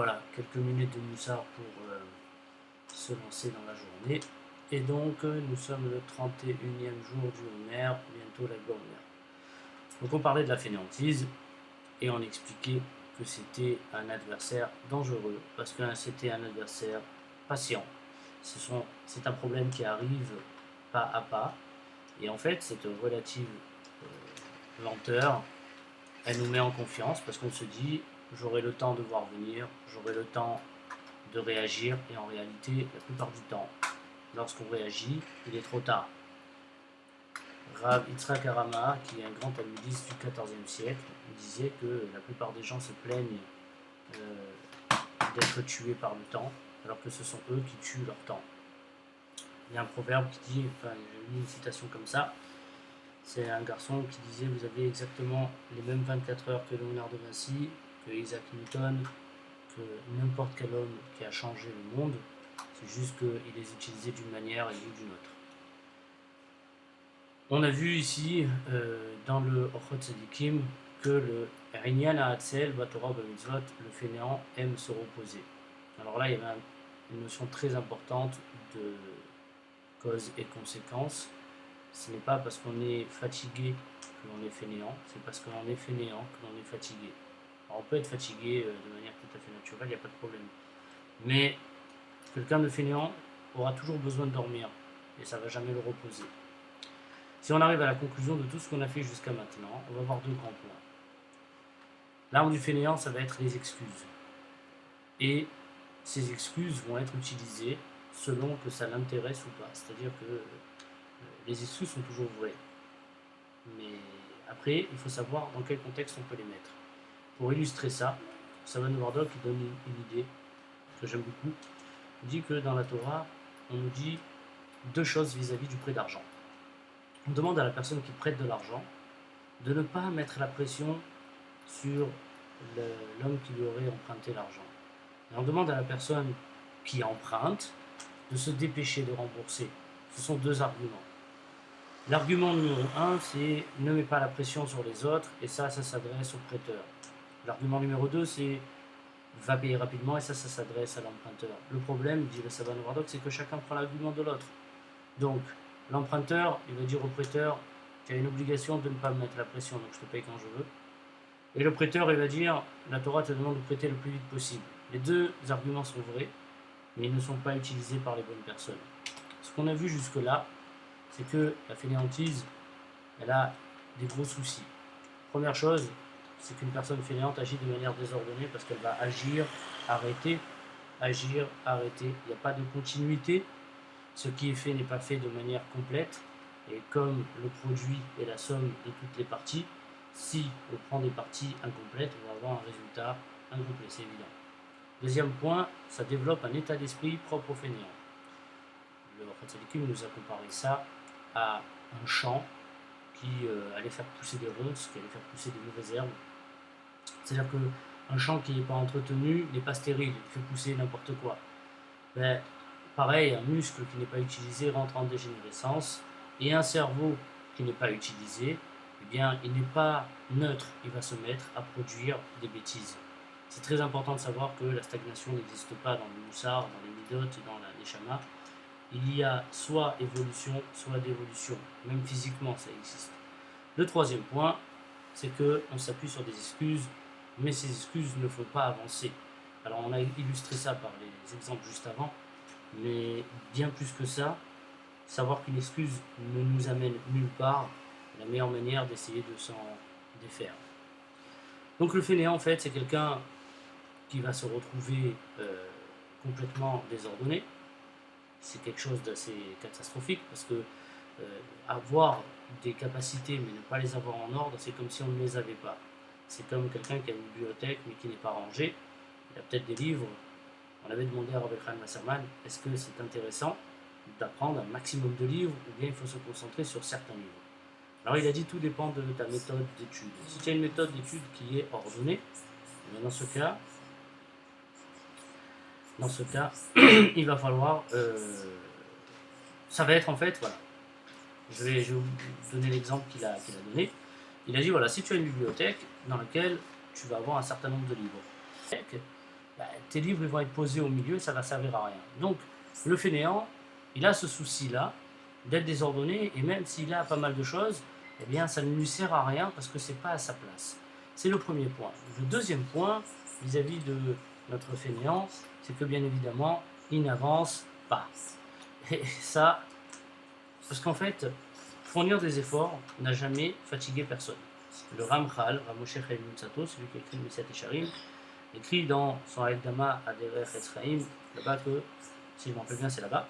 Voilà, quelques minutes de moussard pour se lancer dans la journée. Et donc, nous sommes le 31e jour du Homer, bientôt la Gomer. Donc, on parlait de la fainéantise et on expliquait que c'était un adversaire dangereux parce que c'était un adversaire patient. C'est un problème qui arrive pas à pas. Et en fait, cette relative lenteur, elle nous met en confiance parce qu'on se dit j'aurai le temps de voir venir, j'aurai le temps de réagir, et en réalité, la plupart du temps, lorsqu'on réagit, il est trop tard. Rav Yitzhak Harama, qui est un grand talmudiste du XIVe siècle, disait que la plupart des gens se plaignent d'être tués par le temps, alors que ce sont eux qui tuent leur temps. Il y a un proverbe qui dit, enfin j'ai mis une citation comme ça, c'est un garçon qui disait vous avez exactement les mêmes 24 heures que Léonard de Vinci, que Isaac Newton, que n'importe quel homme qui a changé le monde, c'est juste qu'il les utilisait d'une manière et lui d'une autre. On a vu ici, dans le Ochot Tzadikim, que le Rinyan Ha'atzel, Batorah Bamitzvot, le fainéant, aime se reposer. Alors là, il y avait une notion très importante de cause et conséquence. Ce n'est pas parce qu'on est fatigué que l'on est fainéant, c'est parce que l'on est fainéant que l'on est fatigué. Alors on peut être fatigué de manière tout à fait naturelle, il n'y a pas de problème. Mais quelqu'un de fainéant aura toujours besoin de dormir et ça ne va jamais le reposer. Si on arrive à la conclusion de tout ce qu'on a fait jusqu'à maintenant, on va voir deux grands points. L'arme du fainéant, ça va être les excuses. Et ces excuses vont être utilisées selon que ça l'intéresse ou pas. C'est-à-dire que les excuses sont toujours vraies. Mais après, il faut savoir dans quel contexte on peut les mettre. Pour illustrer ça, Savan Wardog donne une idée que j'aime beaucoup. Il dit que dans la Torah, on nous dit deux choses vis-à-vis du prêt d'argent. On demande à la personne qui prête de l'argent de ne pas mettre la pression sur l'homme qui lui aurait emprunté l'argent. Et on demande à la personne qui emprunte de se dépêcher de rembourser. Ce sont deux arguments. L'argument numéro 1, c'est ne mets pas la pression sur les autres, et ça s'adresse au prêteur. L'argument numéro 2, c'est va payer rapidement, et ça s'adresse à l'emprunteur. Le problème, dit le Saban Wardog, c'est que chacun prend l'argument de l'autre. Donc, l'emprunteur, il va dire au prêteur, tu as une obligation de ne pas me mettre la pression, donc je te paye quand je veux. Et le prêteur, il va dire, la Torah te demande de prêter le plus vite possible. Les deux arguments sont vrais, mais ils ne sont pas utilisés par les bonnes personnes. Ce qu'on a vu jusque-là, c'est que la fainéantise, elle a des gros soucis. Première chose, c'est qu'une personne fainéante agit de manière désordonnée parce qu'elle va agir, arrêter, agir, arrêter. Il n'y a pas de continuité. Ce qui est fait n'est pas fait de manière complète. Et comme le produit est la somme de toutes les parties, si on prend des parties incomplètes, on va avoir un résultat incomplet, c'est évident. Deuxième point, ça développe un état d'esprit propre au fainéant. Le Ratzalikim nous a comparé ça à un champ qui allait faire pousser des ronces, qui allait faire pousser des mauvaises herbes. C'est-à-dire qu'un champ qui n'est pas entretenu n'est pas stérile, il fait pousser n'importe quoi. Ben, pareil, un muscle qui n'est pas utilisé rentre en dégénérescence, et un cerveau qui n'est pas utilisé, eh bien, il n'est pas neutre, il va se mettre à produire des bêtises. C'est très important de savoir que la stagnation n'existe pas dans le moussard, dans les midotes, dans la neshama. Il y a soit évolution, soit dévolution. Même physiquement, ça existe. Le troisième point, c'est qu'on s'appuie sur des excuses, mais ces excuses ne font pas avancer. Alors on a illustré ça par les exemples juste avant, mais bien plus que ça, savoir qu'une excuse ne nous amène nulle part, la meilleure manière d'essayer de s'en défaire. Donc le fainéant, en fait, c'est quelqu'un qui va se retrouver complètement désordonné. C'est quelque chose d'assez catastrophique parce que avoir des capacités mais ne pas les avoir en ordre, c'est comme si on ne les avait pas. C'est comme quelqu'un qui a une bibliothèque mais qui n'est pas rangée. Il a peut-être des livres. On avait demandé à Rabbi Chaim Wasserman, est-ce que c'est intéressant d'apprendre un maximum de livres ou bien il faut se concentrer sur certains livres. Alors il a dit tout dépend de ta méthode d'étude. Si tu as une méthode d'étude qui est ordonnée, dans ce cas, il va falloir... ça va être en fait, voilà. Je vais vous donner l'exemple qu'il a donné. Il a dit, voilà, si tu as une bibliothèque dans laquelle tu vas avoir un certain nombre de livres, tes livres ils vont être posés au milieu, ça va servir à rien. Donc, le fainéant, il a ce souci-là d'être désordonné, et même s'il a pas mal de choses, eh bien, ça ne lui sert à rien parce que c'est pas à sa place. C'est le premier point. Le deuxième point, vis-à-vis de notre fainéant, c'est que bien évidemment, il n'avance pas. Et ça, parce qu'en fait, fournir des efforts n'a jamais fatigué personne. Le Ramchal, Ramoshe Chaim Nutzato, celui qui écrit le Messiat Esharim, écrit dans son Aïdama à Derech Etzraïm, là-bas que, si je m'en rappelle bien, c'est là-bas,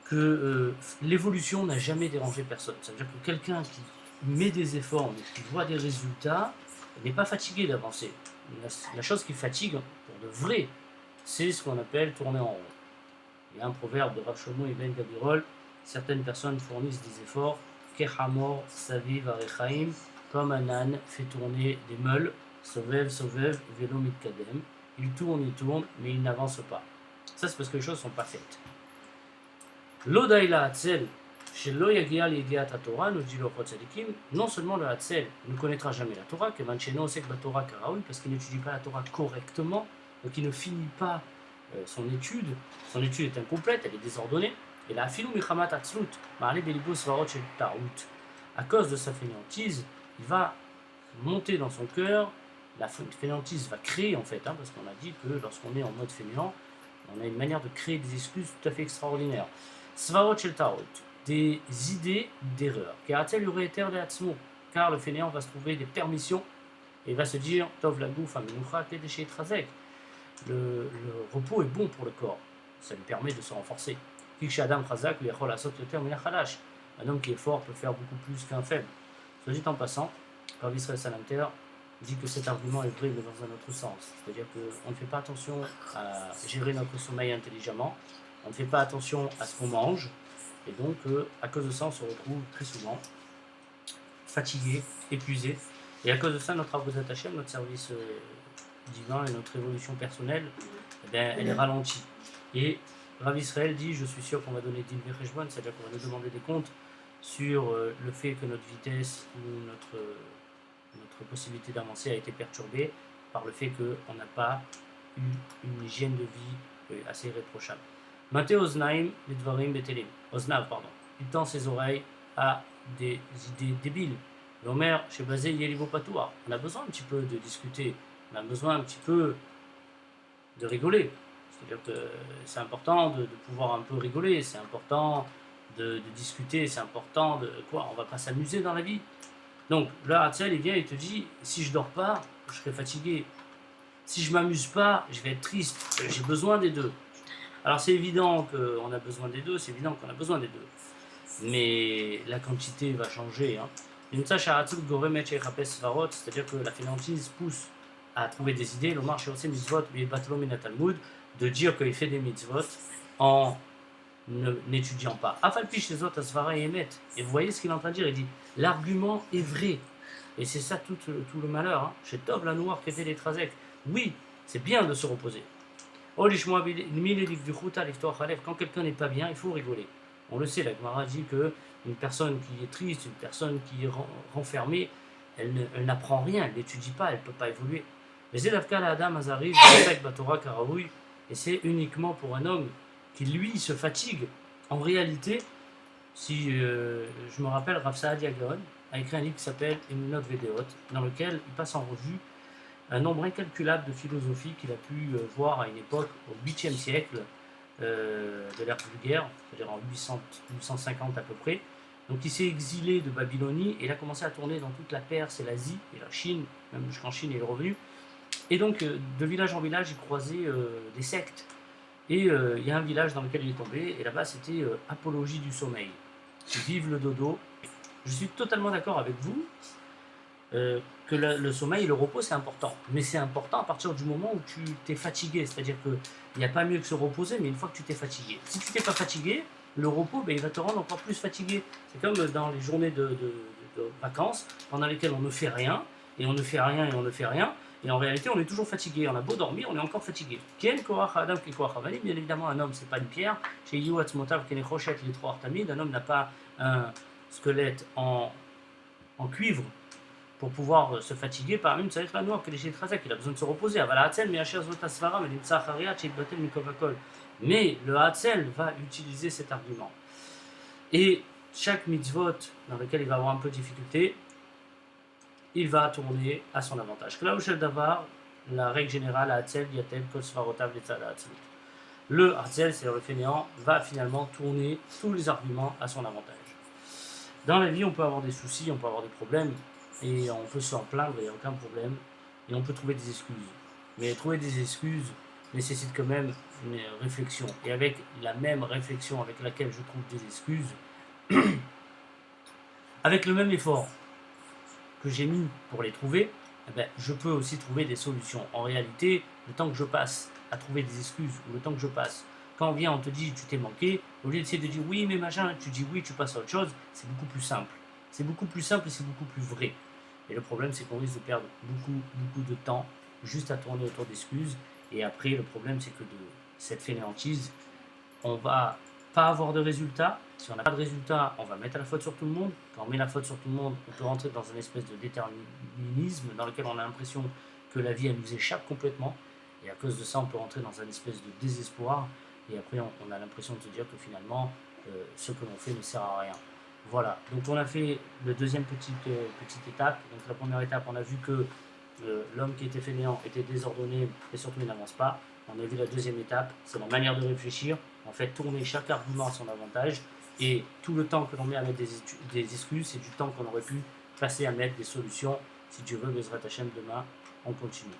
que l'évolution n'a jamais dérangé personne. Ça veut dire que quelqu'un qui met des efforts, mais qui voit des résultats, n'est pas fatigué d'avancer. La chose qui fatigue, pour de vrai, c'est ce qu'on appelle tourner en rond. Il y a un proverbe de Rav Shlomo Ibn Gabirol, certaines personnes fournissent des efforts, Kehamor Saviv Arechaim, comme un âne fait tourner des meules, Sovev, Velo Mitkadem. Il tourne, mais il n'avance pas. Ça, c'est parce que les choses ne sont pas faites. L'Odaïla Hatzel, chez Loyagia Yegiat Torah, nous dit le Tzadikim, non seulement le Hatzel ne connaîtra jamais la Torah, que Mancheno sait que la Torah Karaoui, parce qu'il n'étudie pas la Torah correctement, donc il ne finit pas son étude est incomplète, elle est désordonnée, et la Afilou Michamat Atzlut, Ma'ale Belibo Svarot Shel Ta'out, à cause de sa fainéantise, il va monter dans son cœur, la fainéantise va créer en fait, parce qu'on a dit que lorsqu'on est en mode fainéant, on a une manière de créer des excuses tout à fait extraordinaires. Svarot Shel Ta'out, des idées d'erreur, car le fainéant va se trouver des permissions et va se dire Tov la gouf aminucha kedeshe trazek. Le repos est bon pour le corps, ça lui permet de se renforcer. Un homme qui est fort peut faire beaucoup plus qu'un faible. Soit dit en passant, Rav Israël Salanter dit que cet argument est vrai mais dans un autre sens. C'est-à-dire qu'on ne fait pas attention à gérer notre sommeil intelligemment, on ne fait pas attention à ce qu'on mange, et donc à cause de ça on se retrouve très souvent fatigué, épuisé, et à cause de ça notre Avodat Hashem, notre service divin et notre évolution personnelle, eh bien, elle est ralentie. Et Rav Israël dit, je suis sûr qu'on va donner din vecheshbon, c'est-à-dire qu'on va nous demander des comptes sur le fait que notre vitesse ou notre possibilité d'avancer a été perturbée par le fait qu'on n'a pas eu une hygiène de vie assez irréprochable. Maté Oznaim, les Dvarim Betelim. Oznav, pardon. Il tend ses oreilles à des idées débiles. L'Omer, chez Bazé, Yelivo Patoua. On a besoin un petit peu de discuter. On a besoin un petit peu de rigoler. C'est-à-dire que c'est important de pouvoir un peu rigoler, c'est important de discuter, c'est important de quoi, on va pas s'amuser dans la vie. Donc le Hatzel, il vient et te dit, si je dors pas, je serai fatigué. Si je m'amuse pas, je vais être triste. J'ai besoin des deux. Alors c'est évident qu'on a besoin des deux, c'est évident qu'on a besoin des deux. Mais la quantité va changer. C'est-à-dire que la fainéantise pousse à trouver des idées, l'Omar chez Osé Mitzvot, Talmud, de dire qu'il fait des mitzvot en n'étudiant pas. Afalpi chez autres, Asvara et Emet. Et vous voyez ce qu'il est en train de dire, il dit l'argument est vrai. Et c'est ça tout le malheur. Chez Tov la Noire qui fait les Trazek. Oui, c'est bien de se reposer. Quand quelqu'un n'est pas bien, il faut rigoler. On le sait, la Gemara dit qu'une personne qui est triste, une personne qui est renfermée, elle n'apprend rien, elle n'étudie pas, elle ne peut pas évoluer. Mais et c'est uniquement pour un homme qui lui se fatigue. En réalité, si je me rappelle, Rav Saadia Gaon a écrit un livre qui s'appelle Emunot Vedeot, dans lequel il passe en revue un nombre incalculable de philosophies qu'il a pu voir à une époque, au 8e siècle de l'ère vulgaire, c'est-à-dire en 850 à peu près. Donc il s'est exilé de Babylonie et il a commencé à tourner dans toute la Perse et l'Asie et la Chine, même jusqu'en Chine il est revenu. Et donc de village en village il croisait des sectes. Et il y a un village dans lequel il est tombé et là-bas c'était apologie du sommeil. Vive le dodo. Je suis totalement d'accord avec vous que le sommeil et le repos c'est important. Mais c'est important à partir du moment où tu t'es fatigué. C'est-à-dire qu'il n'y a pas mieux que se reposer, mais une fois que tu t'es fatigué. Si tu t'es pas fatigué, le repos, il va te rendre encore plus fatigué. C'est comme dans les journées de vacances, pendant lesquelles on ne fait rien, et on ne fait rien, et on ne fait rien, et en réalité on est toujours fatigué. On a beau dormir, on est encore fatigué. Bien évidemment, un homme, c'est pas une pierre. Chez Yuat Motav, Kenechochet, les trois Artamid, un homme n'a pas un squelette en cuivre pour pouvoir se fatiguer, par une צריך לנוח כדי שיתחזק, il a besoin de se reposer. אבל העצל מיישר זאת הסברה ונמצא אחריה שיתבטל מכול וכל. Mais le Hatzel va utiliser cet argument. Et chaque mitzvot dans lequel il va avoir un peu de difficulté, il va tourner à son avantage. Là où Davar, la règle générale, Hatzel, Yatel, Kol Svarotav, Letzada, Hatzelut. Le Hatzel, c'est-à-dire le fainéant, va finalement tourner tous les arguments à son avantage. Dans la vie, on peut avoir des soucis, on peut avoir des problèmes, et on peut s'en plaindre, il n'y a aucun problème, et on peut trouver des excuses. Mais trouver des excuses nécessite quand même une réflexion. Et avec la même réflexion avec laquelle je trouve des excuses, avec le même effort que j'ai mis pour les trouver, eh ben, je peux aussi trouver des solutions. En réalité, le temps que je passe à trouver des excuses, ou le temps que je passe, quand on vient, on te dit tu t'es manqué, au lieu d'essayer de dire oui mais machin, tu dis oui, tu passes à autre chose, c'est beaucoup plus simple. C'est beaucoup plus simple et c'est beaucoup plus vrai. Et le problème, c'est qu'on risque de perdre beaucoup de temps juste à tourner autour d'excuses. Et après, le problème, c'est que de cette fainéantise, on va pas avoir de résultat. Si on n'a pas de résultat, on va mettre la faute sur tout le monde. Quand on met la faute sur tout le monde, on peut rentrer dans une espèce de déterminisme dans lequel on a l'impression que la vie, elle nous échappe complètement. Et à cause de ça, on peut rentrer dans une espèce de désespoir. Et après, on a l'impression de se dire que finalement, ce que l'on fait ne sert à rien. Voilà, donc on a fait le deuxième petite étape. Donc la première étape, on a vu que l'homme qui était fainéant était désordonné et surtout il n'avance pas. On a vu la deuxième étape, c'est la manière de réfléchir. En fait, tourner chaque argument à son avantage. Et tout le temps que l'on met à mettre des excuses, c'est du temps qu'on aurait pu passer à mettre des solutions. Si tu veux, Bezrat Hashem, demain, on continue.